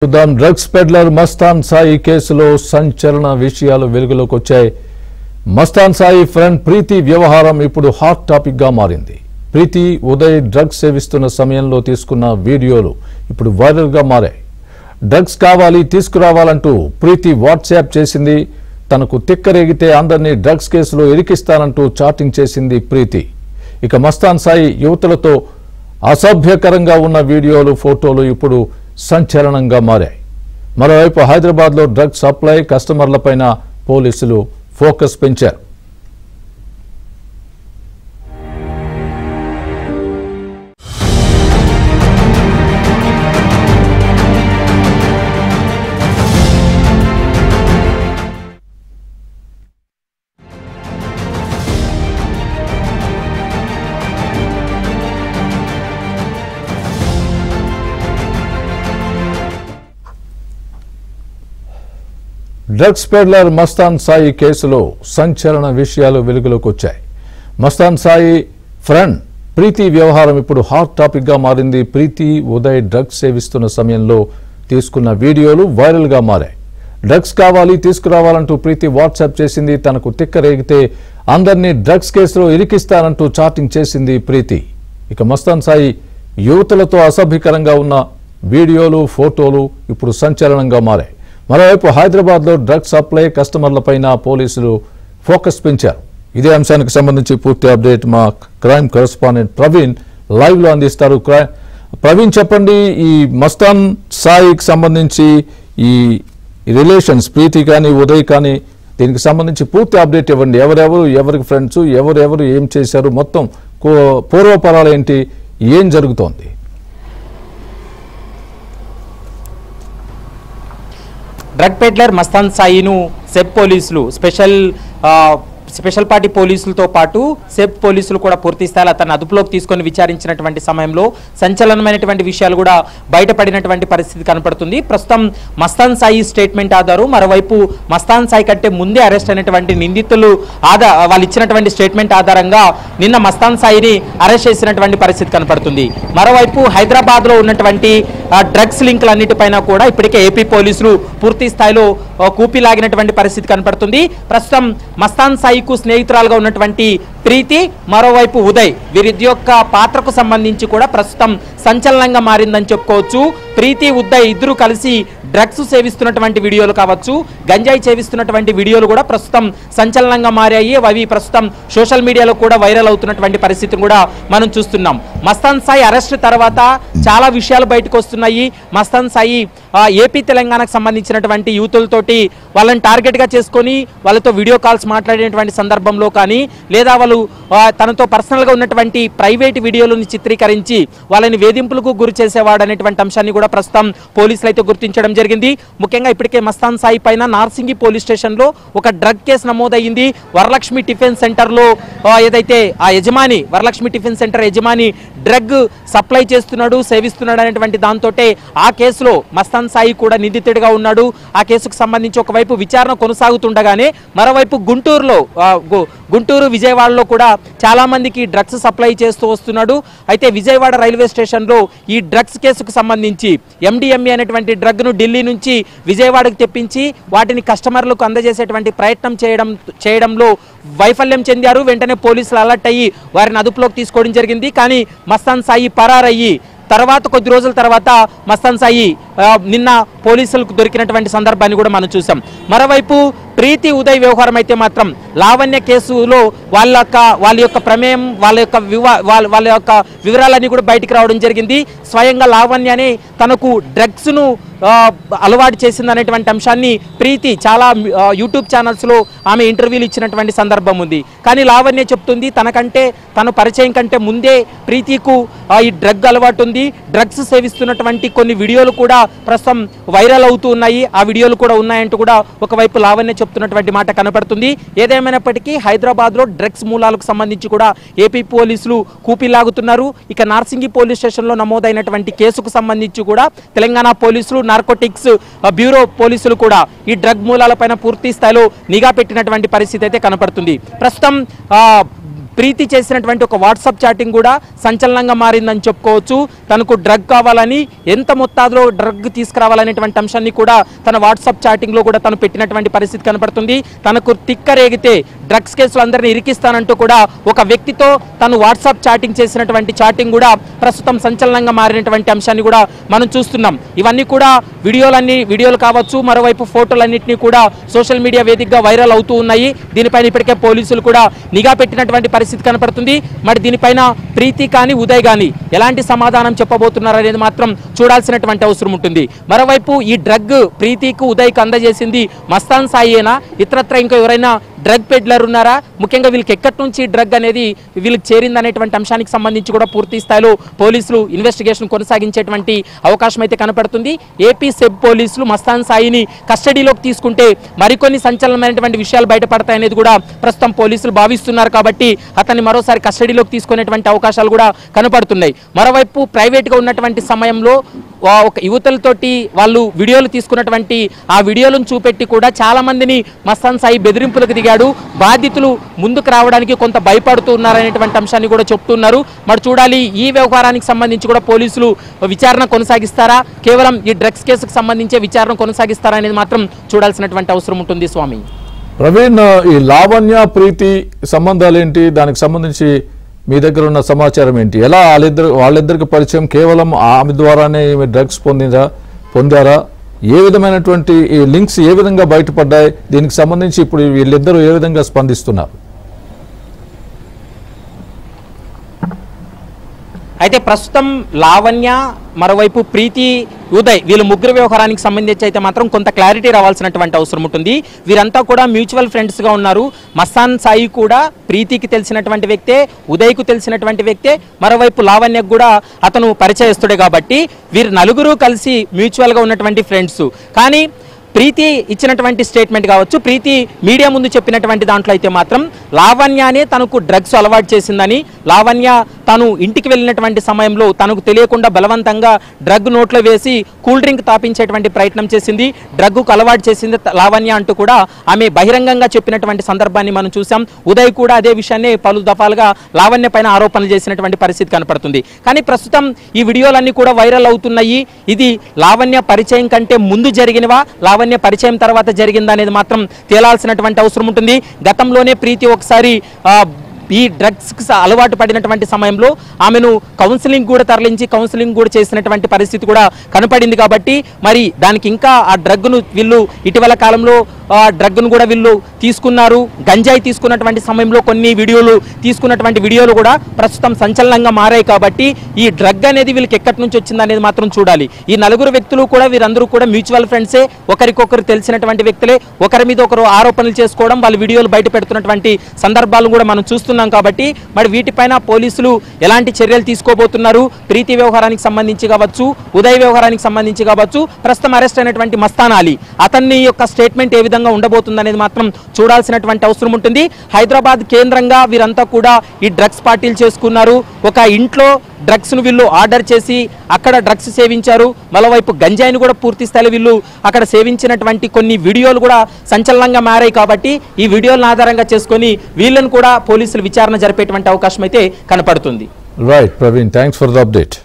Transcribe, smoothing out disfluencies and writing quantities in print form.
Drugs peddler Mastan Sai కేసులో సంచలన విషయాలు వెలుగులోకి వచ్చాయి. మస్తాన్ సాయి ఫ్రెండ్ ప్రీతి వ్యవహారం ఇప్పుడు హాట్ టాపిక్ గా మారింది. ప్రీతి ఉదయ్ డ్రగ్స్ సేవిస్తున్న సమయంలో తీసుకున్న వీడియోలు ఇప్పుడు వైరల్ గా మారాయి. డ్రగ్స్ కావాలి తీసుకురావాలంటూ ప్రీతి వాట్సాప్ చేసింది. తనకు తిక్కరేగితే అందరినీ డ్రగ్స్ కేసులో ఇరికిస్తానంటూ చాటింగ్ చేసింది ప్రీతి. ఇక మస్తాన్ సాయి యువతులతో అసభ్యకరంగా ఉన్న వీడియోలు ఫోటోలు ఇప్పుడు సంచలనంగా మారాయి. మరోవైపు హైదరాబాద్లో డ్రగ్స్ సప్లై కస్టమర్లపైన పోలీసులు ఫోకస్ పెంచారు. డ్రగ్స్ పెడ్లర్ మస్తాన్ సాయి కేసులో సంచలన విషయాలు వెలుగులోకి వచ్చాయి. మస్తాన్ సాయి ఫ్రెండ్ ప్రీతి వ్యవహారం ఇప్పుడు హాట్ టాపిక్ గా మారింది. ప్రీతి ఉదయ్ డ్రగ్స్ సేవిస్తున్న సమయంలో తీసుకున్న వీడియోలు వైరల్ గా మారాయి. డ్రగ్స్ కావాలి తీసుకురావాలంటూ ప్రీతి వాట్సాప్ చేసింది. తనకు తిక్కరేగితే అందరినీ డ్రగ్స్ కేసులో ఇరికిస్తానంటూ చాటింగ్ చేసింది ప్రీతి. ఇక మస్తాన్ సాయి యువతులతో అసభ్యకరంగా ఉన్న వీడియోలు ఫోటోలు ఇప్పుడు సంచలనంగా మారాయి. మరోవైపు హైదరాబాద్లో డ్రగ్స్ సప్లై కస్టమర్లపైన పోలీసులు ఫోకస్ పెంచారు. ఇదే అంశానికి సంబంధించి పూర్తి అప్డేట్ మా క్రైమ్ కరెస్పాండెంట్ ప్రవీణ్ లైవ్ లో అందిస్తారు. ప్రవీణ్, చెప్పండి, ఈ మస్తాన్ సాయికి సంబంధించి ఈ రిలేషన్స్ ప్రీతి కానీ ఉదయ్ కానీ దీనికి సంబంధించి పూర్తి అప్డేట్ ఇవ్వండి. ఎవరికి ఫ్రెండ్స్, ఎవరెవరు ఏం చేశారు, మొత్తం పూర్వపరాలు ఏంటి, ఏం జరుగుతోంది? డ్రగ్ పెడ్లర్ మస్తాన్ సాయిను సెబ్ పోలీసులు స్పెషల్ పార్టీ పోలీసులతో పాటు సెబ్ పోలీసులు కూడా పూర్తి స్థాయిలో అతన్ని అదుపులోకి తీసుకొని విచారించినటువంటి సమయంలో సంచలనమైనటువంటి విషయాలు కూడా బయటపడినటువంటి పరిస్థితి కనపడుతుంది. ప్రస్తుతం మస్తాన్ సాయి స్టేట్మెంట్ ఆధారు, మరోవైపు మస్తాన్ సాయి కంటే ముందే అరెస్ట్ అయినటువంటి నిందితులు వాళ్ళు ఇచ్చినటువంటి స్టేట్మెంట్ ఆధారంగా నిన్న మస్తాన్ సాయిని అరెస్ట్ చేసినటువంటి పరిస్థితి కనపడుతుంది. మరోవైపు హైదరాబాద్లో ఉన్నటువంటి డ్రగ్స్ లింకులన్నిటిపైన కూడా ఇప్పటికే ఏపీ పోలీసులు పూర్తి స్థాయిలో కూపిలాగినటువంటి పరిస్థితి కనపడుతుంది. ప్రస్తుతం మస్తాన్ సాయికు స్నేహితురాలుగా ఉన్నటువంటి ప్రీతి, మరోవైపు ఉదయ్, వీరిద్దరి యొక్క పాత్రకు సంబంధించి కూడా ప్రస్తుతం సంచలనంగా మారిందని చెప్పుకోవచ్చు. ప్రీతి ఉదయ్ ఇద్దరు కలిసి డ్రగ్స్ సేవిస్తున్నటువంటి వీడియోలు కావచ్చు, గంజాయి సేవిస్తున్నటువంటి వీడియోలు కూడా ప్రస్తుతం సంచలనంగా మారాయి. అవి ప్రస్తుతం సోషల్ మీడియాలో కూడా వైరల్ అవుతున్నటువంటి పరిస్థితిని కూడా మనం చూస్తున్నాం. మస్తాన్ సాయి అరెస్ట్ తర్వాత చాలా విషయాలు బయటకు వస్తున్నాయి. మస్తాన్ సాయి ఏపీ తెలంగాణకు సంబంధించినటువంటి యూతులతోటి వాళ్ళని టార్గెట్గా చేసుకొని వాళ్ళతో వీడియో కాల్స్ మాట్లాడినటువంటి సందర్భంలో కానీ, లేదా వాళ్ళు తనతో పర్సనల్గా ఉన్నటువంటి ప్రైవేట్ వీడియోలను చిత్రీకరించి వాళ్ళని వేధింపులకు గురి చేసేవాడు అనేటువంటి అంశాన్ని కూడా ప్రస్తుతం పోలీసులు అయితే గుర్తించడం జరిగింది. ముఖ్యంగా ఇప్పటికే మస్తాన్ సాయి పైన నార్సింగి పోలీస్ స్టేషన్లో ఒక డ్రగ్ కేసు నమోదయ్యింది. వరలక్ష్మి టిఫిన్ సెంటర్లో ఏదైతే ఆ యజమాని, వరలక్ష్మి టిఫిన్ సెంటర్ యజమాని డ్రగ్ సప్లై చేస్తున్నాడు, సేవిస్తున్నాడు అనేటువంటి దాంతో ఆ కేసులో మస్తాన్ సాయి కూడా నిందితుడిగా ఉన్నాడు. ఆ కేసుకు సంబంధించి ఒకవైపు విచారణ కొనసాగుతుండగానే మరోవైపు గుంటూరు విజయవాడలో కూడా చాలా మందికి డ్రగ్స్ సప్లై చేస్తూ వస్తున్నాడు. అయితే విజయవాడ రైల్వే స్టేషన్లో ఈ డ్రగ్స్ కేసుకు సంబంధించి MDMA అనేటువంటి డ్రగ్ను ఢిల్లీ నుంచి విజయవాడకు తెప్పించి వాటిని కస్టమర్లకు అందజేసేటువంటి ప్రయత్నం చేయడంలో వైఫల్యం చెందారు. వెంటనే పోలీసులు అలర్ట్ అయ్యి వారిని అదుపులోకి తీసుకోవడం జరిగింది. కానీ మస్తాన్ సాయి పరారయ్యి తర్వాత కొద్ది రోజుల తర్వాత మస్తాన్ సాయి నిన్న పోలీసులకు దొరికినటువంటి సందర్భాన్ని కూడా మనం చూసాం. మరోవైపు ప్రీతి ఉదయ్ వ్యవహారం అయితే మాత్రం లావణ్య కేసులో వాళ్ళ యొక్క ప్రమేయం, వాళ్ళ యొక్క వివరాలన్నీ కూడా బయటికి రావడం జరిగింది. స్వయంగా లావణ్యనే తనకు డ్రగ్స్ను అలవాటు చేసింది అనేటువంటి అంశాన్ని ప్రీతి చాలా యూట్యూబ్ ఛానల్స్లో ఆమె ఇంటర్వ్యూలు ఇచ్చినటువంటి సందర్భం ఉంది. కానీ లావణ్య చెప్తుంది తన పరిచయం కంటే ముందే ప్రీతికు ఈ డ్రగ్ అలవాటు ఉంది. డ్రగ్స్ సేవిస్తున్నటువంటి కొన్ని వీడియోలు కూడా ప్రస్తుతం వైరల్ అవుతూ ఉన్నాయి. ఆ వీడియోలు కూడా ఉన్నాయంటూ కూడా ఒకవైపు లావణ్య చెప్తున్నటువంటి మాట కనపడుతుంది. ఏదేమైనప్పటికీ హైదరాబాద్లో డ్రగ్స్ మూలాలకు సంబంధించి కూడా ఏపీ పోలీసులు కూపిలాగుతున్నారు. ఇక నార్సింగి పోలీస్ స్టేషన్లో నమోదైనటువంటి కేసుకు సంబంధించి కూడా తెలంగాణ పోలీసులు, నార్కోటిక్స్ బ్యూరో పోలీసులు కూడా ఈ డ్రగ్ మూలాలపైన పూర్తి స్థాయిలో నిఘా పెట్టినటువంటి పరిస్థితి అయితే కనపడుతుంది. ప్రస్తుతం ప్రీతి చేసినటువంటి ఒక వాట్సాప్ చాటింగ్ కూడా సంచలనంగా మారిందని చెప్పుకోవచ్చు. తనకు డ్రగ్ కావాలని, ఎంత మొత్తాదులో డ్రగ్ తీసుకురావాలనేటువంటి అంశాన్ని కూడా తన వాట్సాప్ చాటింగ్లో కూడా తను పెట్టినటువంటి పరిస్థితి కనపడుతుంది. తనకు తిక్కరేగితే డ్రగ్స్ కేసులు అందరినీ ఇరికిస్తానంటూ కూడా ఒక వ్యక్తితో తను వాట్సాప్ చాటింగ్ చేసినటువంటి చాటింగ్ కూడా ప్రస్తుతం సంచలనంగా మారినటువంటి అంశాన్ని కూడా మనం చూస్తున్నాం. ఇవన్నీ కూడా వీడియోలు కావచ్చు, మరోవైపు ఫోటోలన్నింటినీ కూడా సోషల్ మీడియా వేదికగా వైరల్ అవుతూ ఉన్నాయి. దీనిపైన ఇప్పటికే పోలీసులు కూడా నిఘా పెట్టినటువంటి పరిస్థితి కనపడుతుంది. మరి దీనిపైన ప్రీతి కానీ ఉదయ్ కానీ ఎలాంటి సమాధానం చెప్పబోతున్నారు అనేది మాత్రం చూడాల్సినటువంటి అవసరం ఉంటుంది. మరోవైపు ఈ డ్రగ్ ప్రీతికి ఉదయ్కి అందజేసింది మస్తాన్ సాయేనా, ఇతరత్ర ఇంకా ఎవరైనా డ్రగ్ పెడ్లర్ ఉన్నారా, ముఖ్యంగా వీళ్ళకి ఎక్కడి నుంచి డ్రగ్ అనేది వీళ్ళకి చేరింది అనేటువంటి అంశానికి సంబంధించి కూడా పూర్తి స్థాయిలో పోలీసులు ఇన్వెస్టిగేషన్ కొనసాగించేటువంటి అవకాశం అయితే కనపడుతుంది. ఏపీ సెబ్ పోలీసులు మస్తాన్ సాయిని కస్టడీలోకి తీసుకుంటే మరికొన్ని సంచలనమైనటువంటి విషయాలు బయటపడతాయనేది కూడా ప్రస్తుతం పోలీసులు భావిస్తున్నారు. కాబట్టి అతన్ని మరోసారి కస్టడీలోకి తీసుకునేటువంటి అవకాశాలు కూడా కనపడుతున్నాయి. మరోవైపు ప్రైవేట్గా ఉన్నటువంటి సమయంలో ఒక యువతలతోటి వాళ్ళు వీడియోలు తీసుకున్నటువంటి ఆ వీడియోలను చూపెట్టి కూడా చాలా మందిని మస్తాన్ సాయి బెదిరింపులకు దిగాడు. బాధితులు ముందుకు రావడానికి కొంత భయపడుతూ ఉన్నారనేటువంటి అంశాన్ని కూడా చెప్తున్నారు. మరి చూడాలి, ఈ వ్యవహారానికి సంబంధించి కూడా పోలీసులు విచారణ కొనసాగిస్తారా, కేవలం ఈ డ్రగ్స్ కేసుకు సంబంధించే విచారణ కొనసాగిస్తారా అనేది మాత్రం చూడాల్సినటువంటి అవసరం ఉంటుంది. స్వామి ప్రవీణ్, ఈ లావణ్య ప్రీతి సంబంధాలు ఏంటి, దానికి సంబంధించి మీ దగ్గర ఉన్న సమాచారం ఏంటి? ఎలా వాళ్ళిద్దరికి పరిచయం? కేవలం ఆమె ద్వారానే డ్రగ్స్ పొందారా? ఏ విధమైనటువంటి ఈ లింక్స్ ఏ విధంగా బయటపడ్డాయి? దీనికి సంబంధించి ఇప్పుడు వీళ్ళిద్దరూ ఏ విధంగా స్పందిస్తున్నారు? అయితే ప్రస్తుతం లావణ్య, మరోవైపు ప్రీతి, ఉదయ్ వీళ్ళు ముగ్గురు వ్యవహారానికి సంబంధించి అయితే మాత్రం కొంత క్లారిటీ రావాల్సినటువంటి అవసరం ఉంటుంది. వీరంతా కూడా మ్యూచువల్ ఫ్రెండ్స్గా ఉన్నారు. మస్తాన్ సాయి కూడా ప్రీతికి తెలిసినటువంటి వ్యక్తే, ఉదయ్కు తెలిసినటువంటి వ్యక్తే, మరోవైపు లావణ్యకు కూడా అతను పరిచయస్తుడే. కాబట్టి వీరు నలుగురు కలిసి మ్యూచువల్గా ఉన్నటువంటి ఫ్రెండ్స్. కానీ ప్రీతి ఇచ్చినటువంటి స్టేట్మెంట్ కావచ్చు, ప్రీతి మీడియా ముందు చెప్పినటువంటి దాంట్లో అయితే మాత్రం లావణ్యనే తనకు డ్రగ్స్ అలవాటు చేసిందని, లావణ్య తను ఇంటికి వెళ్ళినటువంటి సమయంలో తనకు తెలియకుండా బలవంతంగా డ్రగ్ నోట్లో వేసి కూల్ డ్రింక్ తాపించేటువంటి ప్రయత్నం చేసింది, డ్రగ్కు అలవాటు చేసింది లావణ్య అంటూ కూడా ఆమె బహిరంగంగా చెప్పినటువంటి సందర్భాన్ని మనం చూసాం. ఉదయ్ కూడా అదే విషయాన్ని పలు దఫాలుగా లావణ్య పైన ఆరోపణలు చేసినటువంటి పరిస్థితి కనపడుతుంది. కానీ ప్రస్తుతం ఈ వీడియోలన్నీ కూడా వైరల్ అవుతున్నాయి. ఇది లావణ్య పరిచయం కంటే ముందు జరిగినవా, లావణ్య పరిచయం తర్వాత జరిగిందా అనేది మాత్రం తేలాల్సినటువంటి అవసరం ఉంటుంది. గతంలోనే ప్రీతి ఒకసారి ఈ డ్రగ్స్కి అలవాటు పడినటువంటి సమయంలో ఆమెను కౌన్సిలింగ్ కూడా తరలించి కౌన్సిలింగ్ కూడా చేసినటువంటి పరిస్థితి కూడా కనపడింది. కాబట్టి మరి దానికి ఇంకా ఆ డ్రగ్ను వీళ్ళు ఇటీవల కాలంలో డ్రగ్ను కూడా వీళ్ళు తీసుకున్నారు. గంజాయి తీసుకున్నటువంటి సమయంలో కొన్ని వీడియోలు తీసుకున్నటువంటి వీడియోలు కూడా ప్రస్తుతం సంచలనంగా మారాయి. కాబట్టి ఈ డ్రగ్ అనేది వీళ్ళకి ఎక్కడి నుంచి వచ్చింది అనేది మాత్రం చూడాలి. ఈ నలుగురు వ్యక్తులు కూడా వీరందరూ కూడా మ్యూచువల్ ఫ్రెండ్సే, ఒకరికొకరు తెలిసినటువంటి వ్యక్తులే, ఒకరి మీద ఒకరు ఆరోపణలు చేసుకోవడం, వాళ్ళ వీడియోలు బయట పెడుతున్నటువంటి సందర్భాలు కూడా మనం చూస్తున్నాం. కాబట్టి మరి వీటిపైన పోలీసులు ఎలాంటి చర్యలు తీసుకోబోతున్నారు, ప్రీతి వ్యవహారానికి సంబంధించి కావచ్చు, ఉదయ్ వ్యవహారానికి సంబంధించి కావచ్చు, ప్రస్తుతం అరెస్ట్ అయినటువంటి మస్తాన్ అలీ అతన్ని యొక్క స్టేట్మెంట్ ఏ విధంగా ఉండబోతుంది అనేది మాత్రం చూడాల్సినటువంటి అవసరం ఉంటుంది. హైదరాబాద్ కేంద్రంగా వీరంతా కూడా ఈ డ్రగ్స్ పార్టీలు చేసుకున్నారు. ఒక ఇంట్లో డ్రగ్స్ ను వీళ్ళు ఆర్డర్ చేసి అక్కడ డ్రగ్స్ సేవించారు. మరోవైపు గంజాయిని కూడా పూర్తి స్థాయిలో వీళ్ళు అక్కడ సేవించినటువంటి కొన్ని వీడియోలు కూడా సంచలనంగా మారాయి. కాబట్టి ఈ వీడియోలను ఆధారంగా చేసుకొని వీళ్ళను కూడా పోలీసులు విచారణ జరిపేటువంటి అవకాశం అయితే కనపడుతుంది. Right Praveen, thanks for the update.